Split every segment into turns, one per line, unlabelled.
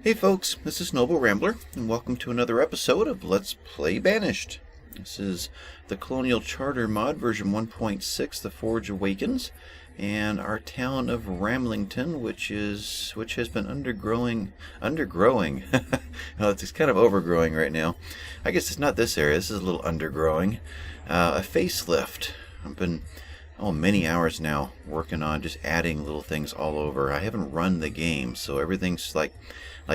Hey folks, this is Noble Rambler, and welcome to another episode of Let's Play Banished. This is the Colonial Charter mod version 1.6, the Forge Awakens, and our town of Ramlington, which has been undergrowing. Well, it's kind of overgrowing right now. I guess it's not this area. This is a little undergrowing. A facelift. I've been many hours now working on just adding little things all over. I haven't run the game, so everything's like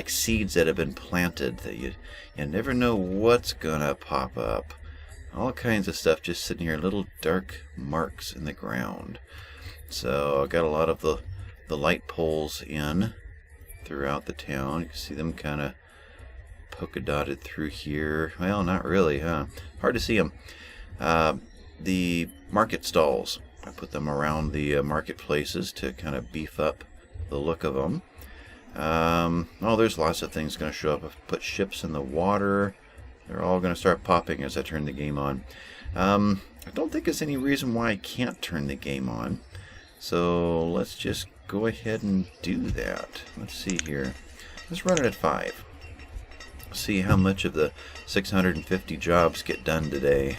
seeds that have been planted that you never know what's gonna pop up. All kinds of stuff just sitting here, little dark marks in the ground. So I got a lot of the light poles in throughout the town. You can see them kind of polka dotted through here. Well, not really, huh? Hard to see them. The market stalls, I put them around the marketplaces to kind of beef up the look of them. There's lots of things going to show up. I've put ships in the water. They're all going to start popping as I turn the game on. I don't think there's any reason why I can't turn the game on. So let's just go ahead and do that. Let's see here. Let's run it at 5. See how much of the 650 jobs get done today.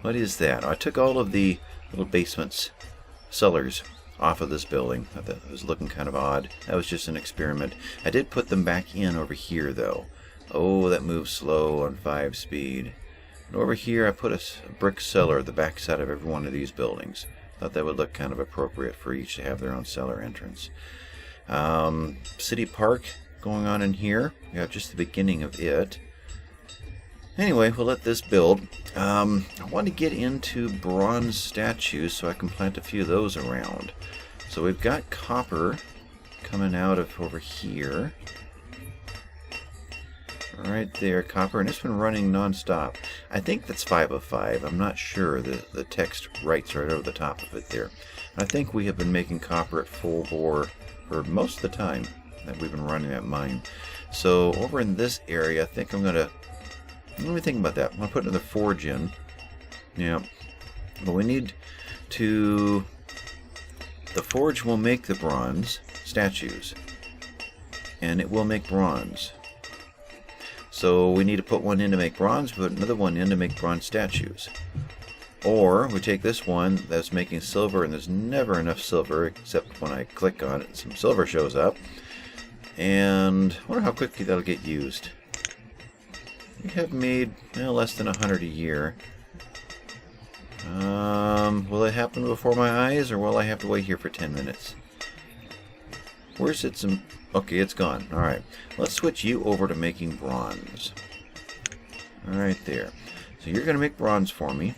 What is that? I took all of the little basements, cellars, off of this building. I thought it was looking kind of odd. That was just an experiment. I did put them back in over here, though. Oh, that moves slow on 5 speed. And over here, I put a brick cellar at the back side of every one of these buildings. Thought that would look kind of appropriate for each to have their own cellar entrance. City Park going on in here. We got just the beginning of it. Anyway, we'll let this build. I want to get into bronze statues so I can plant a few of those around. So we've got copper coming out of over here. Right there, copper, and it's been running non-stop. I think that's 5 of 5. I'm not sure. The text writes right over the top of it there. I think we have been making copper at full bore for most of the time that we've been running that mine. So over in this area, I think I'm going to... Let me think about that. I'm going to put another forge in. Yeah. But we need to... The forge will make the bronze statues. And it will make bronze. So we need to put one in to make bronze, put another one in to make bronze statues. Or we take this one that's making silver, and there's never enough silver, except when I click on it, some silver shows up. And I wonder how quickly that'll get used. We have made less than 100 a year. Will it happen before my eyes, or will I have to wait here for 10 minutes? Where's it? Okay, it's gone. Alright, let's switch you over to making bronze. Alright there. So you're going to make bronze for me,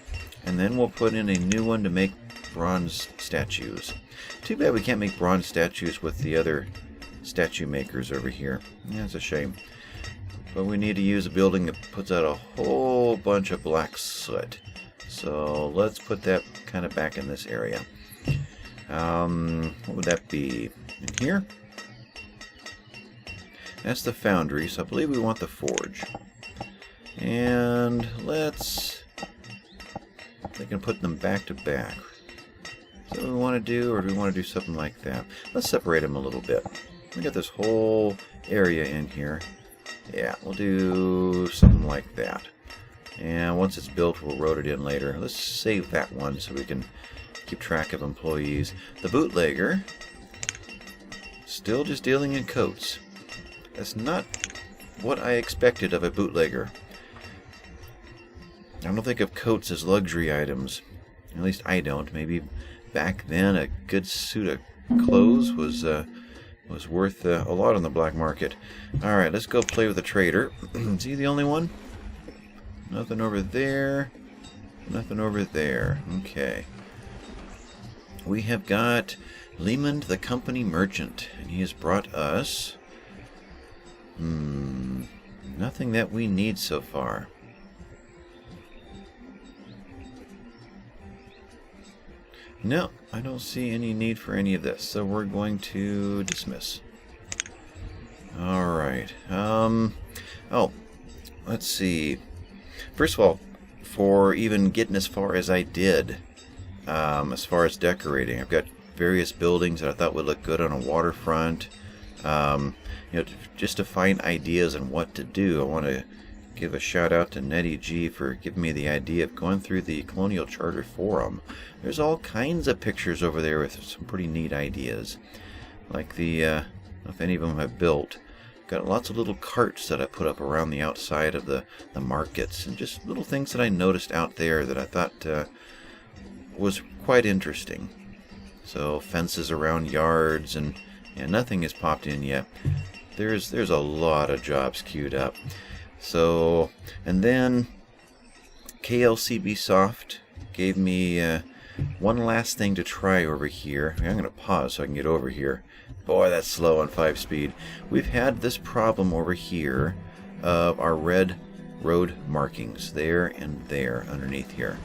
and then we'll put in a new one to make bronze statues. Too bad we can't make bronze statues with the other statue makers over here. Yeah, that's a shame. But we need to use a building that puts out a whole bunch of black soot. So let's put that kind of back in this area. What would that be? In here? That's the foundry, so I believe we want the forge. And let's... They can put them back to back. Is that what we want to do, or do we want to do something like that? Let's separate them a little bit. We got this whole area in here. Yeah, we'll do something like that. And once it's built, we'll road it in later. Let's save that one so we can keep track of employees. The bootlegger, still just dealing in coats. That's not what I expected of a bootlegger. I don't think of coats as luxury items. At least I don't. Maybe back then a good suit of clothes was worth a lot on the black market. Alright, let's go play with the trader. Is he the only one? Nothing over there. Nothing over there. Okay. We have got Lehman the company merchant, and he has brought us... nothing that we need so far. No, I don't see any need for any of this, so we're going to dismiss. Alright. Let's see. First of all, for even getting as far as I did, as far as decorating, I've got various buildings that I thought would look good on a waterfront. Just to find ideas on what to do. I want to give a shout out to Nettie G for giving me the idea of going through the Colonial Charter forum. There's all kinds of pictures over there with some pretty neat ideas. Like the, I don't know if any of them have built. Got lots of little carts that I put up around the outside of the markets, and just little things that I noticed out there that I thought was quite interesting. So fences around yards, and nothing has popped in yet. There's a lot of jobs queued up. So, and then KLCB Soft gave me one last thing to try over here. I'm going to pause so I can get over here. Boy, that's slow on 5-speed. We've had this problem over here of our red road markings there and there underneath here.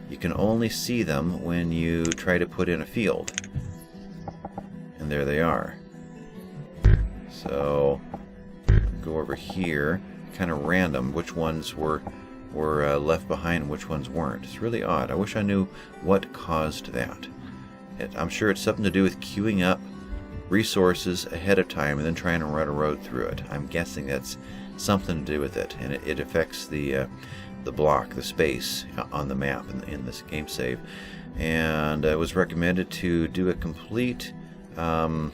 You can only see them when you try to put in a field. And there they are. So, go over here. Kind of random which ones were left behind and which ones weren't. It's really odd. I wish I knew what caused that. I'm sure it's something to do with queuing up resources ahead of time and then trying to run a road through it. I'm guessing that's something to do with it, and it affects the block, the space on the map in this game save. And it was recommended to do a complete right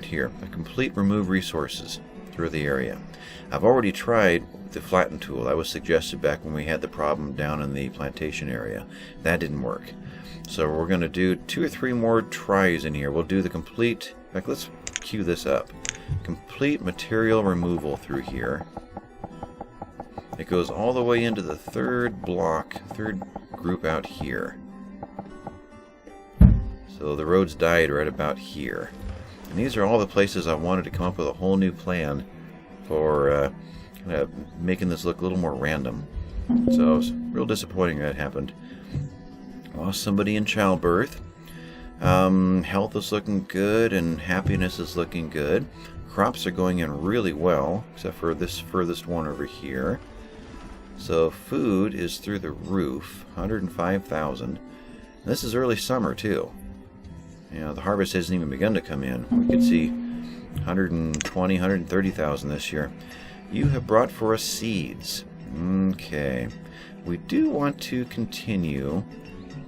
here, a complete remove resources through the area. I've already tried the flatten tool. That was suggested back when we had the problem down in the plantation area. That didn't work. So we're going to do 2 or 3 more tries in here. We'll do the complete, in fact, let's queue this up. Complete material removal through here. It goes all the way into the third block, third group out here. So the roads died right about here. And these are all the places I wanted to come up with a whole new plan for making this look a little more random. So it was real disappointing that happened. Lost somebody in childbirth. Health is looking good and happiness is looking good. Crops are going in really well, except for this furthest one over here. So food is through the roof, 105,000. This is early summer too. You know, the harvest hasn't even begun to come in. We could see 120, 130,000 this year. You have brought for us seeds. Okay. We do want to continue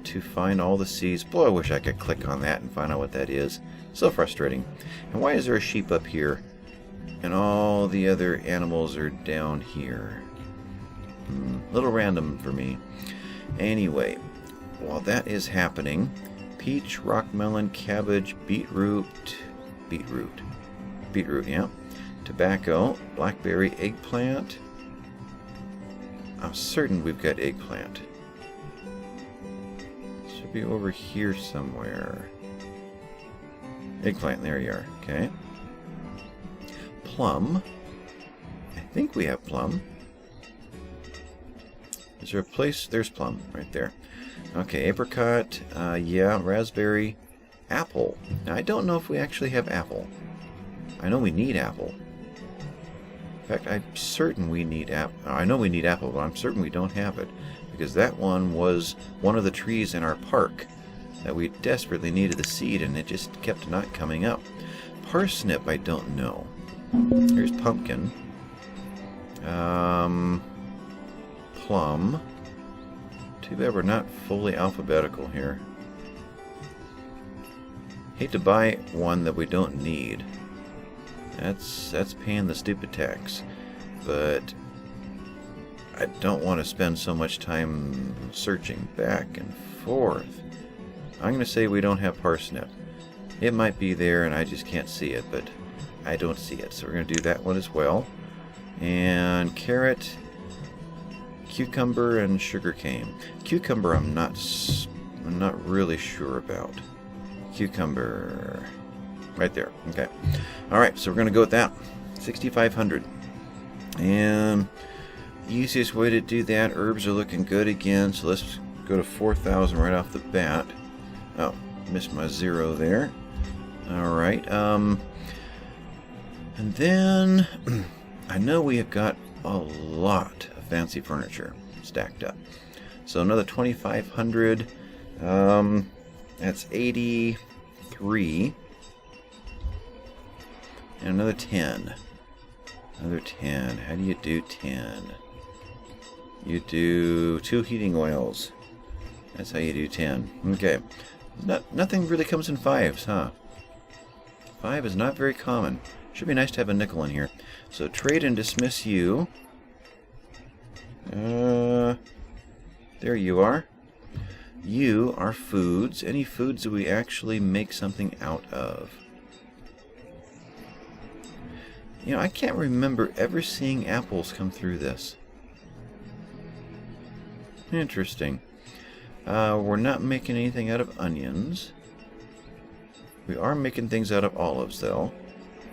to find all the seeds. Boy, I wish I could click on that and find out what that is. So frustrating. And why is there a sheep up here? And all the other animals are down here. A little random for me. Anyway, while that is happening, peach, rock melon, cabbage, beetroot, yeah. Tobacco, blackberry, eggplant. I'm certain we've got eggplant. Should be over here somewhere. Eggplant, there you are. Okay. Plum. I think we have plum. Is there a place? There's plum right there. Okay, apricot, yeah, raspberry, apple. Now, I don't know if we actually have apple. I know we need apple. In fact, I'm certain we need apple. I know we need apple, but I'm certain we don't have it, because that one was one of the trees in our park that we desperately needed the seed, and it just kept not coming up. Parsnip, I don't know. Here's pumpkin. Plum. Too bad we're not fully alphabetical here. Hate to buy one that we don't need. That's paying the stupid tax. But I don't want to spend so much time searching back and forth. I'm going to say we don't have parsnip. It might be there and I just can't see it, but I don't see it. So we're going to do that one as well. And carrot, cucumber, and sugarcane. Cucumber I'm not really sure about. Cucumber right there. Okay. Alright, so we're going to go with that. 6,500. And easiest way to do that, herbs are looking good again, so let's go to 4,000 right off the bat. Oh, missed my 0 there. Alright, and then I know we have got a lot of fancy furniture stacked up. So another 2,500. That's 83. And another 10. Another 10. How do you do 10? You do 2 heating oils. That's how you do 10. Okay. Nothing really comes in 5s, huh? 5 is not very common. Should be nice to have a nickel in here. So trade and dismiss you. There you are. You are foods. Any foods that we actually make something out of. You know, I can't remember ever seeing apples come through this. Interesting. We're not making anything out of onions. We are making things out of olives, though.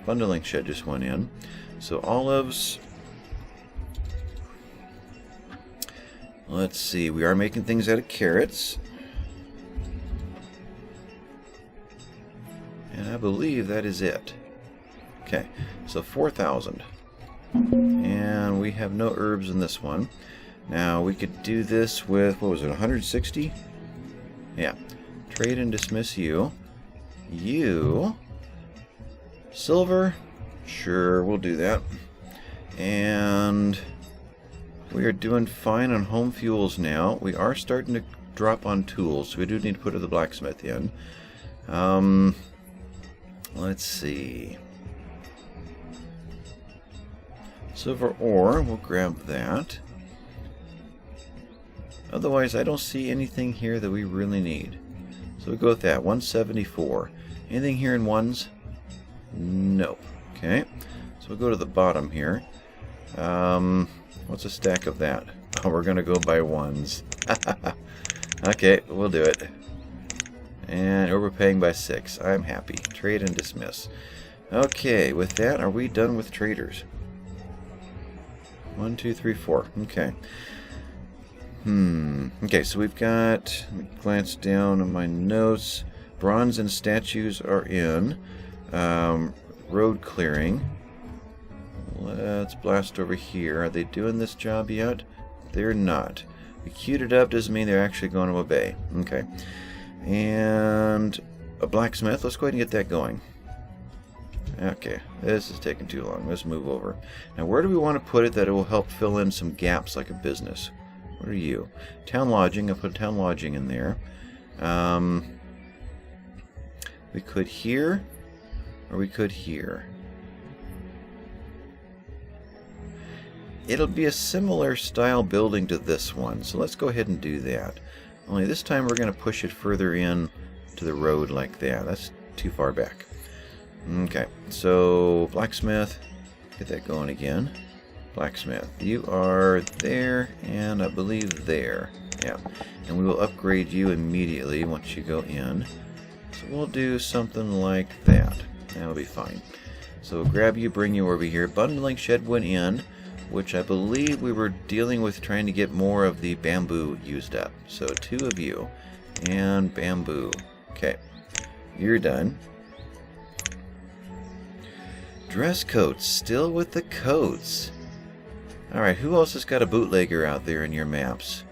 Bundling shed just went in. So olives. Let's see. We are making things out of carrots. And I believe that is it. Okay. So 4,000. And we have no herbs in this one. Now we could do this with, what was it, 160? Yeah. Trade and dismiss you. You. Silver. Sure, we'll do that. And we are doing fine on home fuels now. We are starting to drop on tools, so we do need to put the blacksmith in. Let's see. Silver ore, we'll grab that. Otherwise, I don't see anything here that we really need. So we go with that, 174. Anything here in ones? Nope. Okay, so we'll go to the bottom here. What's a stack of that? Oh, we're going to go by ones. Okay, we'll do it. And overpaying by 6. I'm happy. Trade and dismiss. Okay, with that, are we done with traders? 1, 2, 3, 4. Okay. Okay, so we've got, let me glance down on my notes. Bronze and statues are in. Road clearing. Let's blast over here. Are they doing this job yet? They're not. We queued it up doesn't mean they're actually going to obey. Okay. And a blacksmith. Let's go ahead and get that going. Okay, this is taking too long. Let's move over. Now, where do we want to put it that it will help fill in some gaps like a business? What are you? Town lodging. I'll put town lodging in there. We could here, or we could here. It'll be a similar style building to this one, so let's go ahead and do that. Only this time we're going to push it further in to the road like that. That's too far back. Okay, so blacksmith, get that going again. Blacksmith, you are there, and I believe there. Yeah, and we will upgrade you immediately once you go in. So we'll do something like that. That'll be fine. So grab you, bring you over here. Bundling shed went in, which I believe we were dealing with trying to get more of the bamboo used up. So 2 of you, and bamboo. Okay, you're done. Dress coats, still with the coats. Alright, who else has got a bootlegger out there in your maps?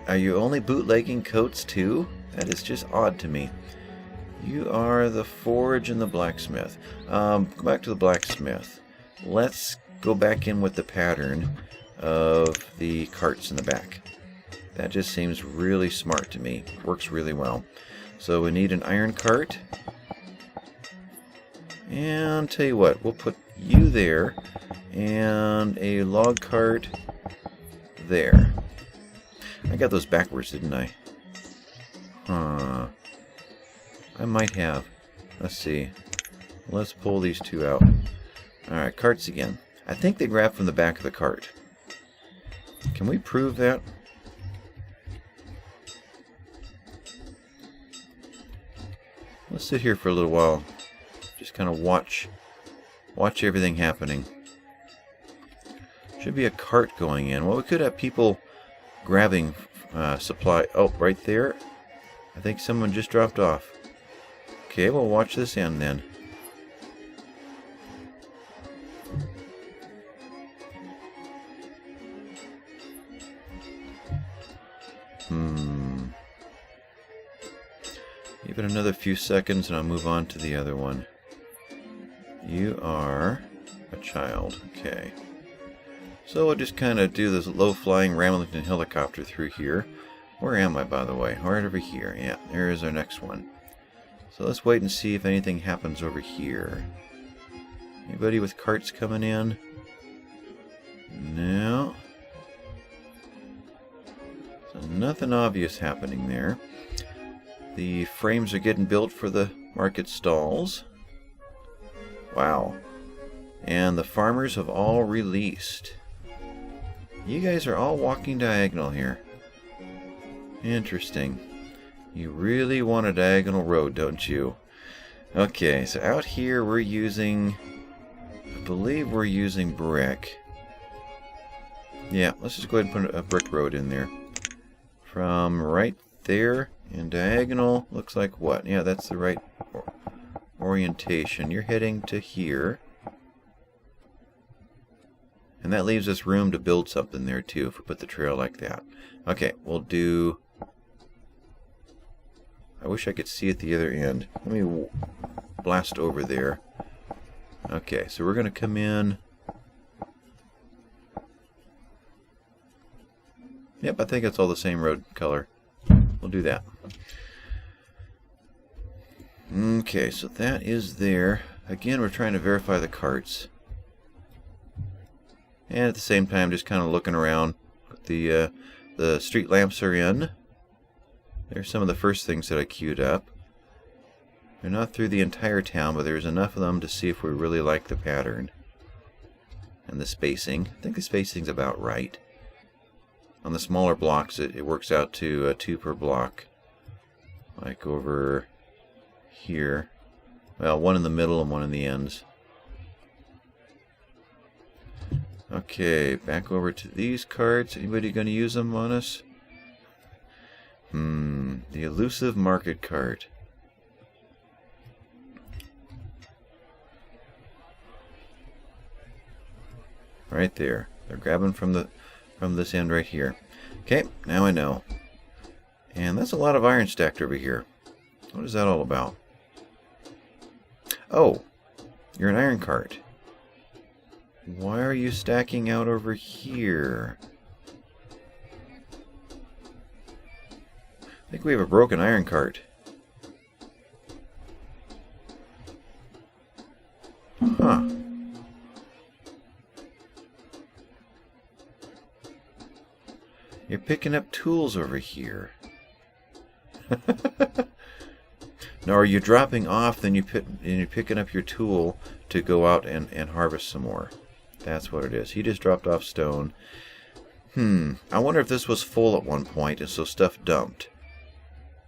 Are you only bootlegging coats too? That is just odd to me. You are the forge and the blacksmith. Go back to the blacksmith. Let's go back in with the pattern of the carts in the back. That just seems really smart to me. Works really well. So we need an iron cart. And tell you what, we'll put you there and a log cart there. I got those backwards, didn't I? I might have. Let's see. Let's pull these 2 out. Alright, carts again. I think they grab from the back of the cart. Can we prove that? Let's sit here for a little while. Just kind of watch everything happening. Should be a cart going in. Well, we could have people grabbing supply. Oh, right there. I think someone just dropped off. Okay, we'll watch this end then. Give it another few seconds and I'll move on to the other one. You are a child. Okay. So we'll just kind of do this low-flying Ramlington helicopter through here. Where am I, by the way? Right over here. Yeah, there is our next one. So let's wait and see if anything happens over here. Anybody with carts coming in? No. So nothing obvious happening there. The frames are getting built for the market stalls. Wow. And the farmers have all released. You guys are all walking diagonal here. Interesting. You really want a diagonal road, don't you? Okay, so out here we're using... I believe we're using brick. Yeah, let's just go ahead and put a brick road in there. From right there in diagonal, looks like what? Yeah, that's the right orientation. You're heading to here. And that leaves us room to build something there too if we put the trail like that. Okay, we'll do... I wish I could see at the other end. Let me blast over there. Okay, so we're going to come in... Yep, I think it's all the same road color. We'll do that. Okay, so that is there. Again, we're trying to verify the carts. And at the same time, just kind of looking around. The street lamps are in. There's some of the first things that I queued up. They're not through the entire town, but there's enough of them to see if we really like the pattern. And the spacing. I think the spacing's about right. On the smaller blocks, it works out to 2 per block. Like over here. Well, 1 in the middle and 1 in the ends. Okay, back over to these cards. Anybody going to use them on us? The elusive market cart. Right there. They're grabbing from this end right here. Okay, now I know. And that's a lot of iron stacked over here. What is that all about? Oh, you're an iron cart. Why are you stacking out over here? I think we have a broken iron cart. Huh. You're picking up tools over here. Now, are you dropping off, then you're picking up your tool to go out and harvest some more? That's what it is. He just dropped off stone. I wonder if this was full at one point, and so stuff dumped.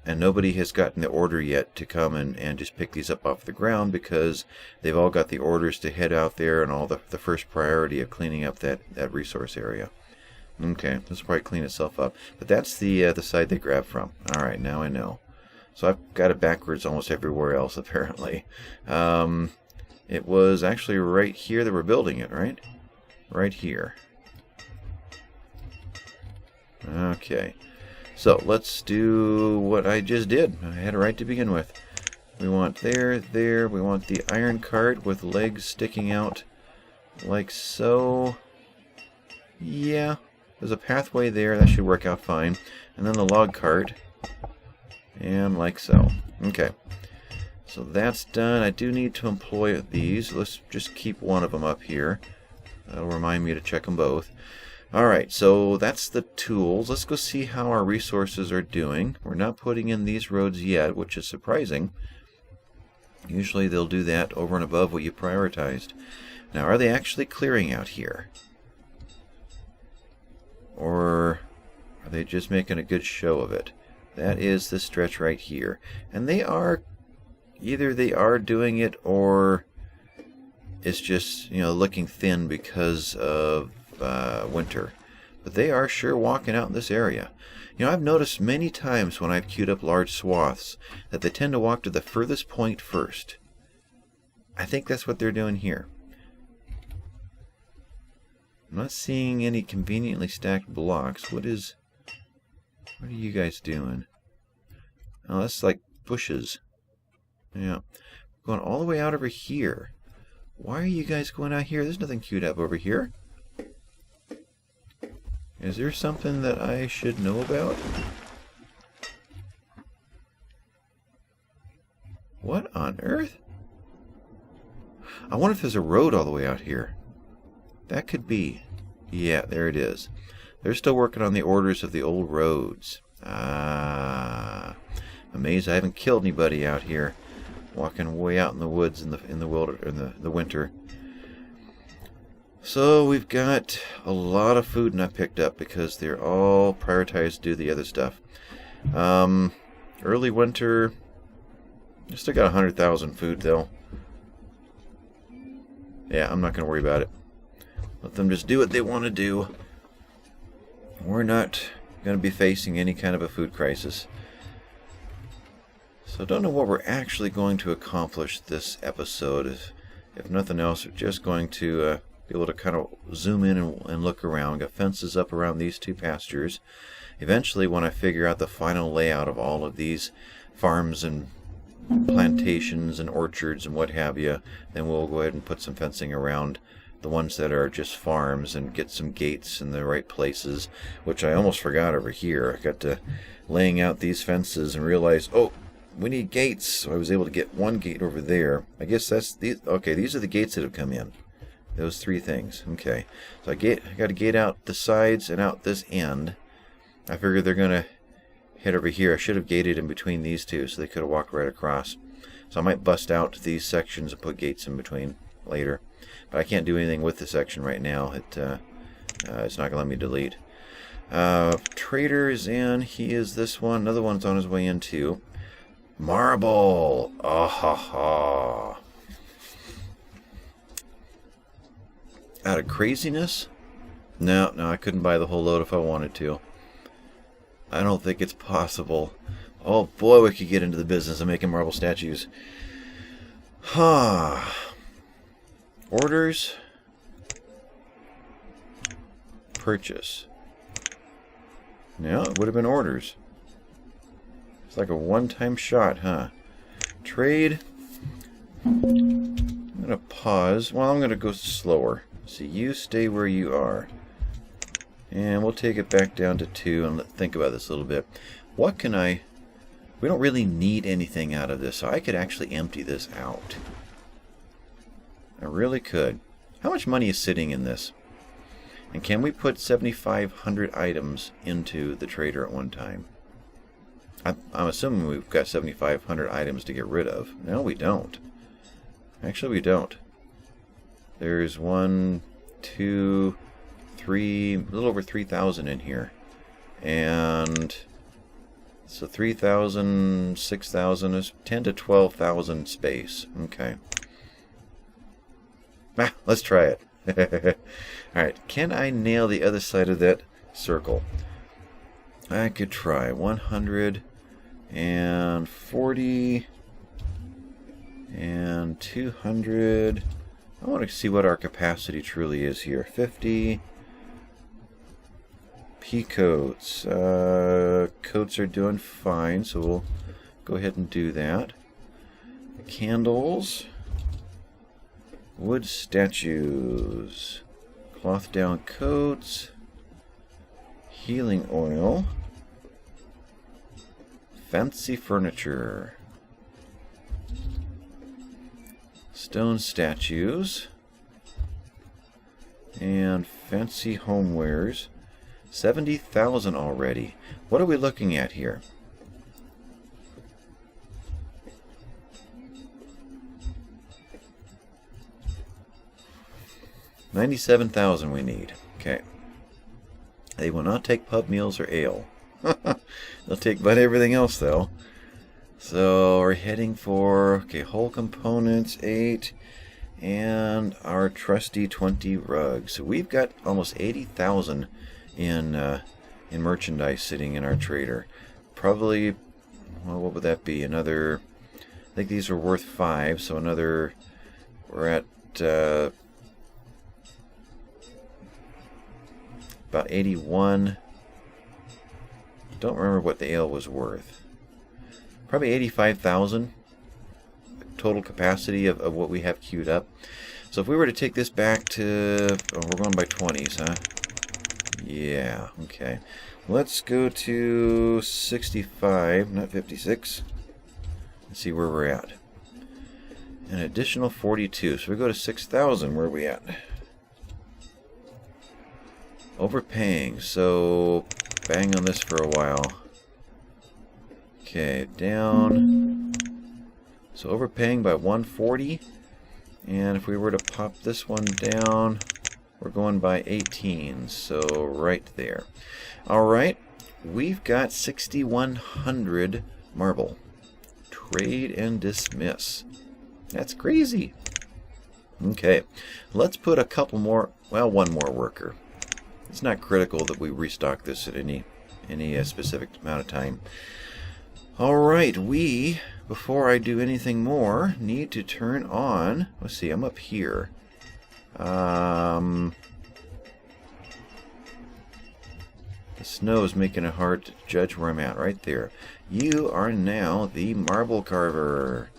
And nobody has gotten the order yet to come and just pick these up off the ground because they've all got the orders to head out there and all the first priority of cleaning up that resource area. Okay, this will probably clean itself up. But that's the side they grabbed from. Alright, now I know. So I've got it backwards almost everywhere else, apparently. It was actually right here that we're building it, right? Right here. Okay. So let's do what I just did. I had it right to begin with. We want there. We want the iron cart with legs sticking out like so. Yeah. There's a pathway there. That should work out fine. And then the log cart. And like so. Okay. So that's done. I do need to employ these. Let's just keep one of them up here. That'll remind me to check them both. Alright, so that's the tools. Let's go see how our resources are doing. We're not putting in these roads yet, which is surprising. Usually they'll do that over and above what you prioritized. Now, are they actually clearing out here? Or are they just making a good show of it? That is this stretch right here. And they are, either they are doing it or it's just, looking thin because of winter. But they are sure walking out in this area. I've noticed many times when I've queued up large swaths that they tend to walk to the furthest point first. I think that's what they're doing here. I'm not seeing any conveniently stacked blocks. What are you guys doing? Oh, that's like bushes. Yeah. Going all the way out over here. Why are you guys going out here? There's nothing queued up over here. Is there something that I should know about? What on earth? I wonder if there's a road all the way out here. That could be. Yeah, there it is. They're still working on the orders of the old roads. Ah, amazed I haven't killed anybody out here, walking way out in the woods in the winter. So we've got a lot of food not picked up because they're all prioritized to do the other stuff. Early winter, I still got 100,000 food though. Yeah, I'm not going to worry about it. Let them just do what they want to do. We're not going to be facing any kind of a food crisis. So I don't know what we're actually going to accomplish this episode. If nothing else, we're just going to be able to kind of zoom in and look around. Got fences up around these two pastures. Eventually, when I figure out the final layout of all of these farms and plantations and orchards and what have you, then we'll go ahead and put some fencing around the ones that are just farms and get some gates in the right places, which I almost forgot over here. I got to laying out these fences and realized, oh, we need gates. So I was able to get one gate over there. I guess that's these. Okay, these are the gates that have come in. Those three things. Okay, so I got a gate out the sides and out this end. I figured they're gonna head over here. I should have gated in between these two so they could have walked right across. So I might bust out these sections and put gates in between later. But I can't do anything with the section right now. It's not going to let me delete. Trader is in. He is this one. Another one's on his way in too. Marble. Ah ha ha. Out of craziness? No, I couldn't buy the whole load if I wanted to. I don't think it's possible. Oh boy, we could get into the business of making marble statues. Orders. Purchase. No, it would have been orders. It's like a one-time shot, huh? Trade. I'm going to pause. Well, I'm going to go slower. So you stay where you are. And we'll take it back down to 2 and think about this a little bit. What can I... We don't really need anything out of this, so I could actually empty this out. I really could. How much money is sitting in this? And can we put 7,500 items into the trader at one time? I'm assuming we've got 7,500 items to get rid of. No, we don't. Actually, we don't. There's 1, 2, 3, a little over 3,000 in here. And so 3,000, 6,000 is 10 to 12,000 space. Okay. Let's try it. Alright, can I nail the other side of that circle? I could try 140 and 200. I want to see what our capacity truly is here. 50. Pea coats. Coats are doing fine, so we'll go ahead and do that. Candles. Wood statues. Cloth down coats. Healing oil. Fancy furniture. Stone statues. And fancy homewares. 70,000 already. What are we looking at here? $97,000 we need. Okay. They will not take pub meals or ale. They'll take about everything else though. So we're heading for whole components 8 and our trusty 20 rugs. So we've got almost 80,000 in merchandise sitting in our trader. Probably, well, what would that be? Another, I think these are worth 5, so another, we're at about 81. Don't remember what the ale was worth. Probably 85,000 total capacity of what we have queued up. So if we were to take this back to... Oh, we're going by 20s, huh? Yeah, okay. Let's go to 65, not 56. Let's see where we're at. An additional 42. So we go to 6,000. Where are we at? Overpaying. So bang on this for a while. Okay, down. So overpaying by 140. And if we were to pop this one down, we're going by 18. So right there. Alright, we've got 6,100 marble. Trade and dismiss. That's crazy. Okay, let's put a couple more, well, one more worker. It's not critical that we restock this at any specific amount of time. Alright, we, before I do anything more, need to turn on, let's see, I'm up here. The snow is making it hard to judge where I'm at, right there. You are now the marble carver.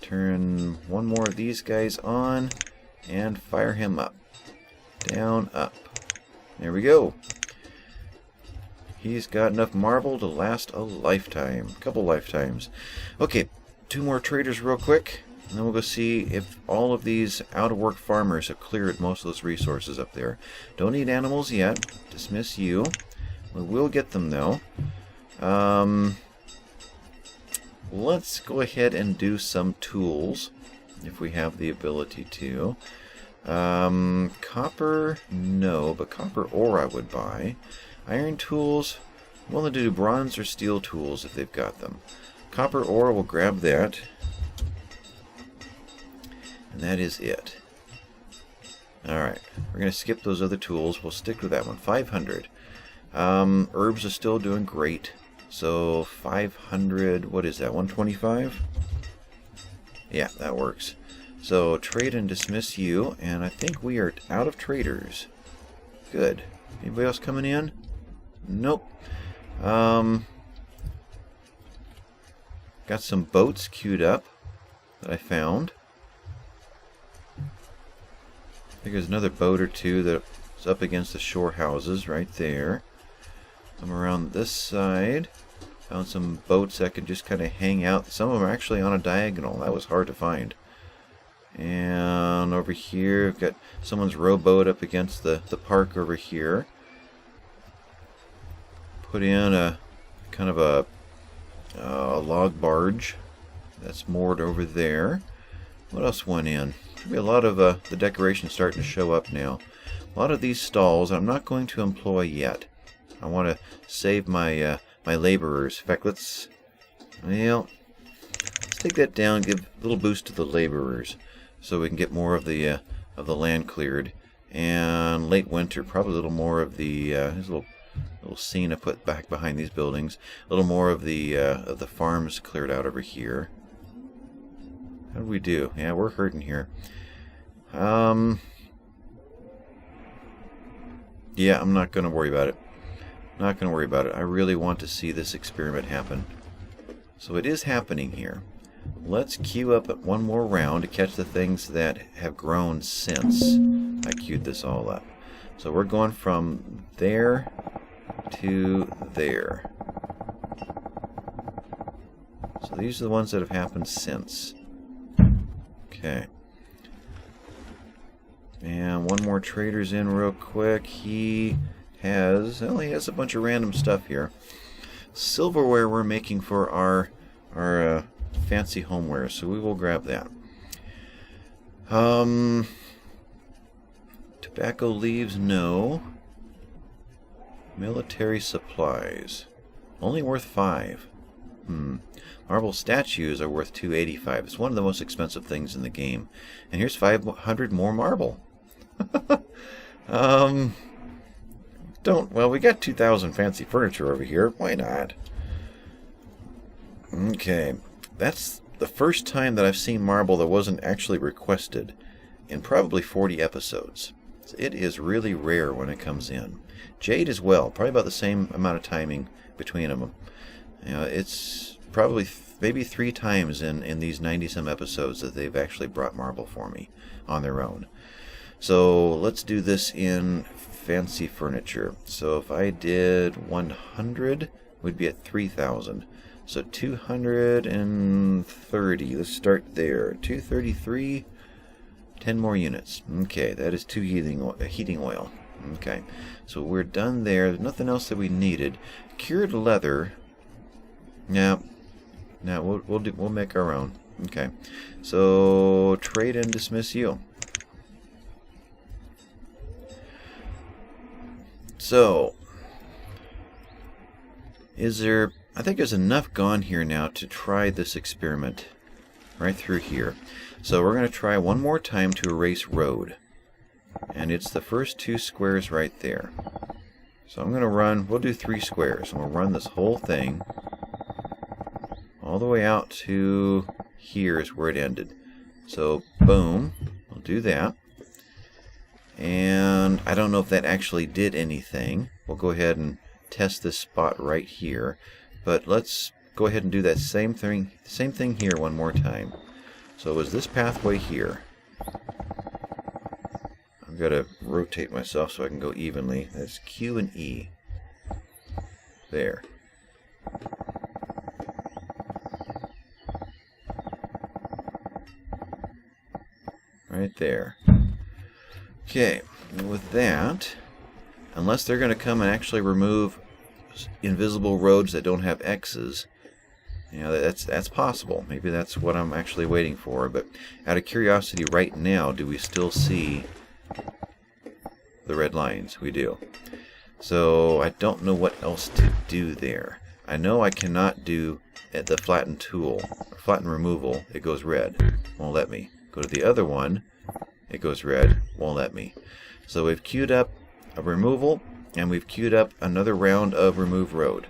Turn one more of these guys on and fire him up. Down, up. There we go. He's got enough marble to last a lifetime. A couple lifetimes. Okay, 2 more traders real quick. And then we'll go see if all of these out-of-work farmers have cleared most of those resources up there. Don't need animals yet. Dismiss you. We will get them, though. Let's go ahead and do some tools, if we have the ability to. Copper, no, but copper ore I would buy. Iron tools, I'm willing to do bronze or steel tools if they've got them. Copper ore, we'll grab that. And that is it. Alright, we're going to skip those other tools. We'll stick with that one. 500. Herbs are still doing great. So 500, what is that, 125? Yeah, that works. So trade and dismiss you, and I think we are out of traders. Good. Anybody else coming in? Nope. Got some boats queued up that I found. I think there's another boat or two that's up against the shore houses right there. Come around this side. Found some boats that can just kind of hang out. Some of them are actually on a diagonal. That was hard to find. And over here, we've got someone's rowboat up against the park over here. Put in a kind of a log barge that's moored over there. What else went in? Should be a lot of the decorations starting to show up now. A lot of these stalls I'm not going to employ yet. I want to save my my laborers. In fact, let's take that down, give a little boost to the laborers, so we can get more of the land cleared. And late winter, probably a little more of the here's a little scene I put back behind these buildings. A little more of the farms cleared out over here. How do we do? Yeah, we're hurting here. Yeah, I'm not going to worry about it. Not going to worry about it. I really want to see this experiment happen. So it is happening here. Let's queue up one more round to catch the things that have grown since I queued this all up. So we're going from there to there. So these are the ones that have happened since. Okay. And one more trader's in real quick. He has a bunch of random stuff here. Silverware we're making for our fancy homeware, so we will grab that. Tobacco leaves, no. Military supplies, only worth 5. Marble statues are worth 285. It's one of the most expensive things in the game. And here's 500 more marble. Well, we got 2,000 fancy furniture over here. Why not? Okay. That's the first time that I've seen marble that wasn't actually requested in probably 40 episodes. So it is really rare when it comes in. Jade as well. Probably about the same amount of timing between them. You know, it's probably maybe 3 times in these 90-some episodes that they've actually brought marble for me on their own. So let's do this in fancy furniture. So if I did 100, we'd be at 3,000. So 230. Let's start there. 233. 10 more units. Okay, that is 2 heating oil. Okay, so we're done there. There's nothing else that we needed. Cured leather. No, we'll make our own. Okay, so trade and dismiss you. So, I think there's enough gone here now to try this experiment right through here. So we're going to try one more time to erase road. And it's the first 2 squares right there. So I'm going to run, we'll do 3 squares. And we'll run this whole thing all the way out to here is where it ended. So boom, we'll do that. And I don't know if that actually did anything. We'll go ahead and test this spot right here. But let's go ahead and do that same thing here one more time. So it was this pathway here. I've got to rotate myself so I can go evenly. That's Q and E. There. Right there. Okay, and with that, unless they're going to come and actually remove invisible roads that don't have X's, you know, that's possible. Maybe that's what I'm actually waiting for. But out of curiosity right now, do we still see the red lines? We do. So I don't know what else to do there. I know I cannot do the flatten tool, flatten removal. It goes red. Won't let me. Go to the other one. It goes red. Won't let me. So we've queued up a removal, and we've queued up another round of remove road.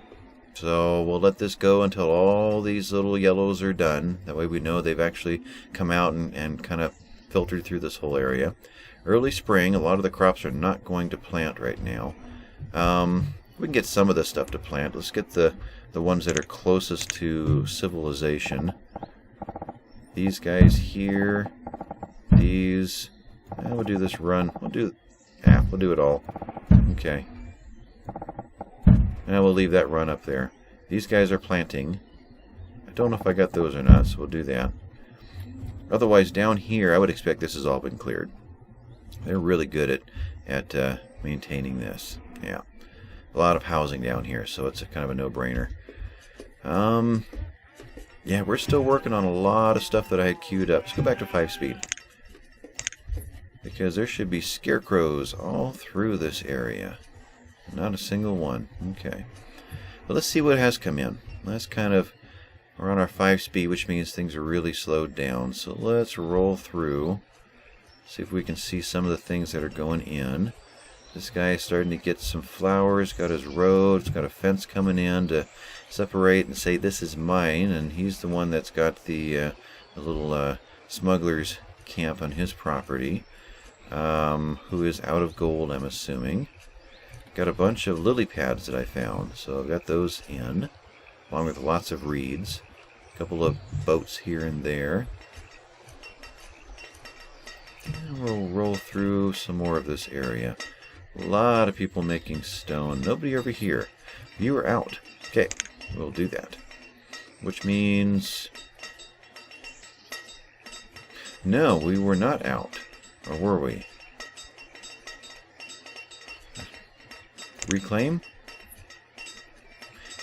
So we'll let this go until all these little yellows are done. That way we know they've actually come out and kind of filtered through this whole area. Early spring, a lot of the crops are not going to plant right now. We can get some of this stuff to plant. Let's get the ones that are closest to civilization. These guys here. These. And we'll do this run. We'll do it all. Okay. And we'll leave that run up there. These guys are planting. I don't know if I got those or not, so we'll do that. Otherwise, down here, I would expect this has all been cleared. They're really good at maintaining this. Yeah. A lot of housing down here, so it's kind of a no-brainer. Yeah, we're still working on a lot of stuff that I had queued up. Let's go back to 5-speed. Because there should be scarecrows all through this area. Not a single one. Okay. Well, let's see what has come in. We're on our 5-speed, which means things are really slowed down. So let's roll through. See if we can see some of the things that are going in. This guy is starting to get some flowers, got his road, got a fence coming in to separate and say this is mine, and he's the one that's got the little smuggler's camp on his property, who is out of gold, I'm assuming. Got a bunch of lily pads that I found, so I've got those in, along with lots of reeds. A couple of boats here and there. And we'll roll through some more of this area. A lot of people making stone. Nobody over here. You are out. Okay, we'll do that. Which means... No, we were not out. Or were we? Reclaim?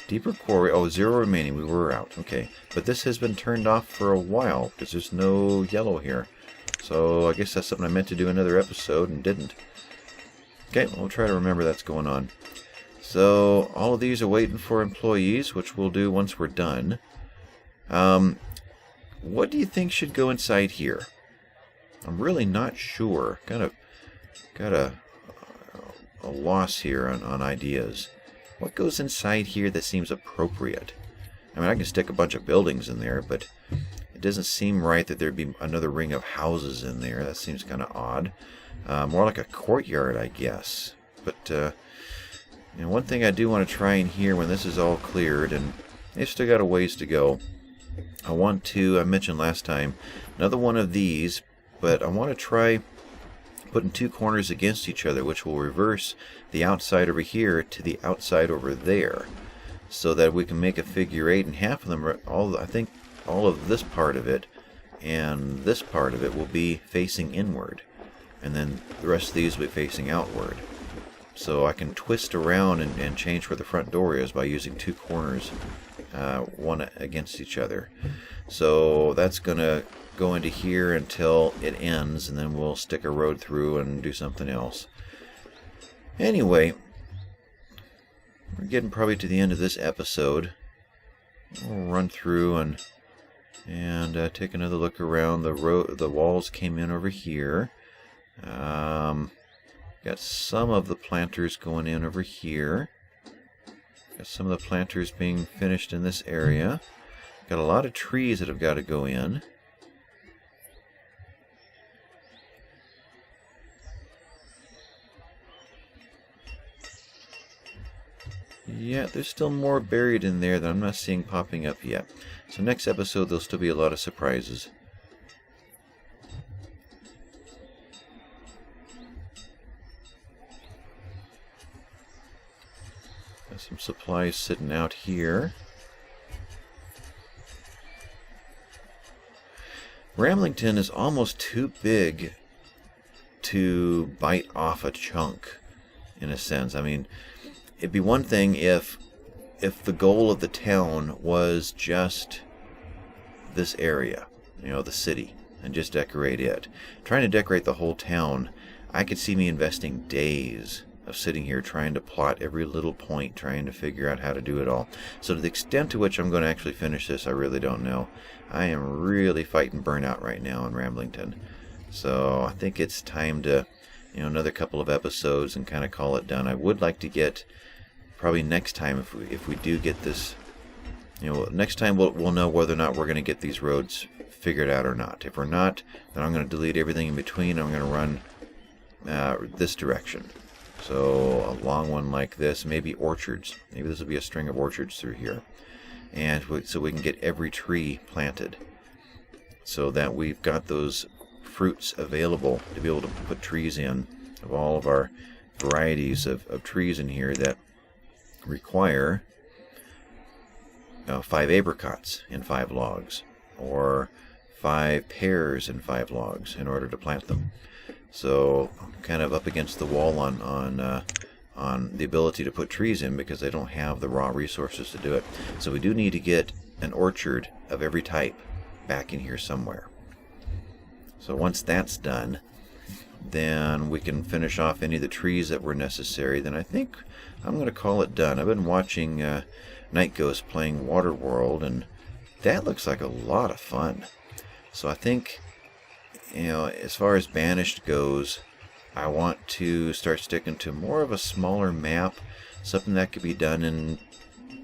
Deeper quarry. Oh, 0 remaining. We were out. Okay. But this has been turned off for a while because there's no yellow here. So I guess that's something I meant to do in another episode and didn't. Okay, we'll try to remember that's going on. So all of these are waiting for employees, which we'll do once we're done. What do you think should go inside here? I'm really not sure. Got a loss here on ideas. What goes inside here that seems appropriate? I mean, I can stick a bunch of buildings in there, but it doesn't seem right that there'd be another ring of houses in there. That seems kind of odd. More like a courtyard, I guess. But one thing I do want to try in here when this is all cleared, and they've still got a ways to go, I want to, I mentioned last time, another one of these, but I want to try putting two corners against each other, which will reverse the outside over here to the outside over there, so that we can make a figure eight, and half of them are I think all of this part of it and this part of it will be facing inward, and then the rest of these will be facing outward. So I can twist around and change where the front door is by using two corners, one against each other. So that's going to go into here until it ends, and then we'll stick a road through and do something else. Anyway, we're getting probably to the end of this episode. We'll run through and take another look around. The walls came in over here. Got some of the planters going in over here. Got some of the planters being finished in this area. Got a lot of trees that have got to go in. Yeah, there's still more buried in there that I'm not seeing popping up yet. So next episode there'll still be a lot of surprises. Got some supplies sitting out here. Ramblington is almost too big to bite off a chunk, in a sense. I mean, it'd be one thing if the goal of the town was just this area, you know, the city, and just decorate it. Trying to decorate the whole town, I could see me investing days of sitting here trying to plot every little point, trying to figure out how to do it all. So to the extent to which I'm going to actually finish this, I really don't know. I am really fighting burnout right now in Ramblington. So I think it's time to, you know, another couple of episodes and kind of call it done. I would like to get, probably next time, if we do get this, you know, next time we'll know whether or not we're going to get these roads figured out or not. If we're not, then I'm going to delete everything in between. I'm going to run this direction. So a long one like this, maybe orchards. Maybe this will be a string of orchards through here. And so we can get every tree planted, so that we've got those fruits available to be able to put trees in, of all of our varieties of trees in here that require 5 apricots in 5 logs, or 5 pears in 5 logs in order to plant them. So I'm kind of up against the wall on the ability to put trees in, because they don't have the raw resources to do it. So we do need to get an orchard of every type back in here somewhere. So once that's done, then we can finish off any of the trees that were necessary. Then I think I'm going to call it done. I've been watching Night Ghost playing Waterworld, and that looks like a lot of fun. So I think, you know, as far as Banished goes, I want to start sticking to more of a smaller map, something that could be done in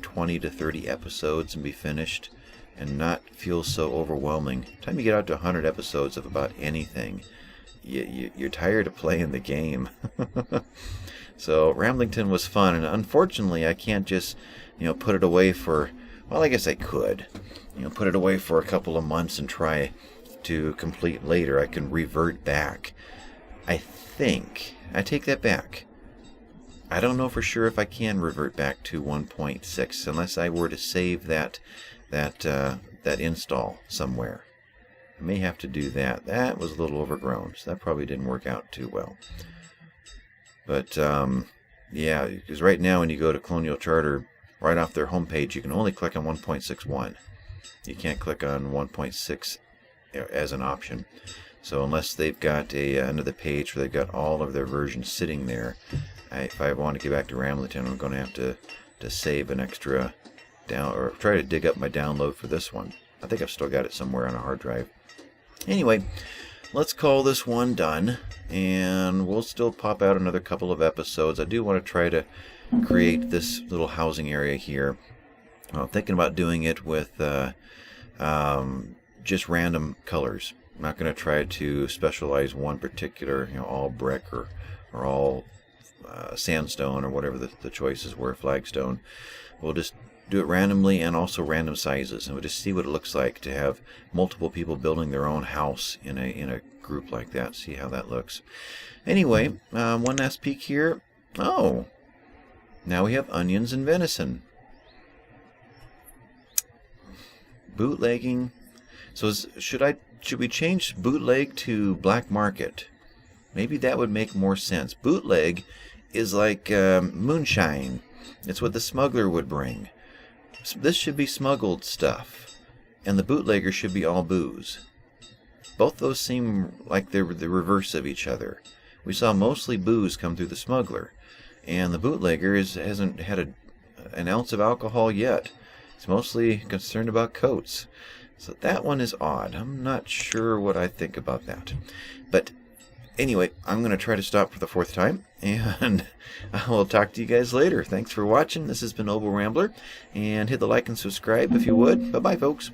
20 to 30 episodes and be finished, and not feel so overwhelming. By the time you get out to 100 episodes of about anything, you're tired of playing the game. So Ramblington was fun, and unfortunately I can't just, you know, put it away for, well, I guess I could, you know, put it away for a couple of months and try to complete later. I can revert back. I think I take that back. I don't know for sure if I can revert back to 1.6 unless I were to save that install somewhere. I may have to do that. That was a little overgrown, so that probably didn't work out too well. But yeah, because right now when you go to Colonial Charter, right off their homepage, you can only click on 1.61. You can't click on 1.6 as an option. So unless they've got another page where they've got all of their versions sitting there, if I want to get back to Ramblington, I'm going to have to save an extra or try to dig up my download for this one. I think I've still got it somewhere on a hard drive. Anyway, let's call this one done, and we'll still pop out another couple of episodes. I do want to try to create this little housing area here. I'm thinking about doing it with just random colors. I'm not going to try to specialize one particular, you know, all brick or all sandstone or whatever the choices were, flagstone. We'll just do it randomly and also random sizes, and we'll just see what it looks like to have multiple people building their own house in a group like that. See how that looks. Anyway, one last peek here. Oh, now we have onions and venison. Bootlegging. So should we change bootleg to black market? Maybe that would make more sense. Bootleg is like moonshine. It's what the smuggler would bring. This should be smuggled stuff, and the bootlegger should be all booze. Both those seem like they're the reverse of each other. We saw mostly booze come through the smuggler, and the bootlegger hasn't had an ounce of alcohol yet. It's mostly concerned about coats. So that one is odd. I'm not sure what I think about that. But anyway, I'm going to try to stop for the 4th time, and I will talk to you guys later. Thanks for watching. This has been Noble Rambler, and hit the like and subscribe if you would. Bye-bye, folks.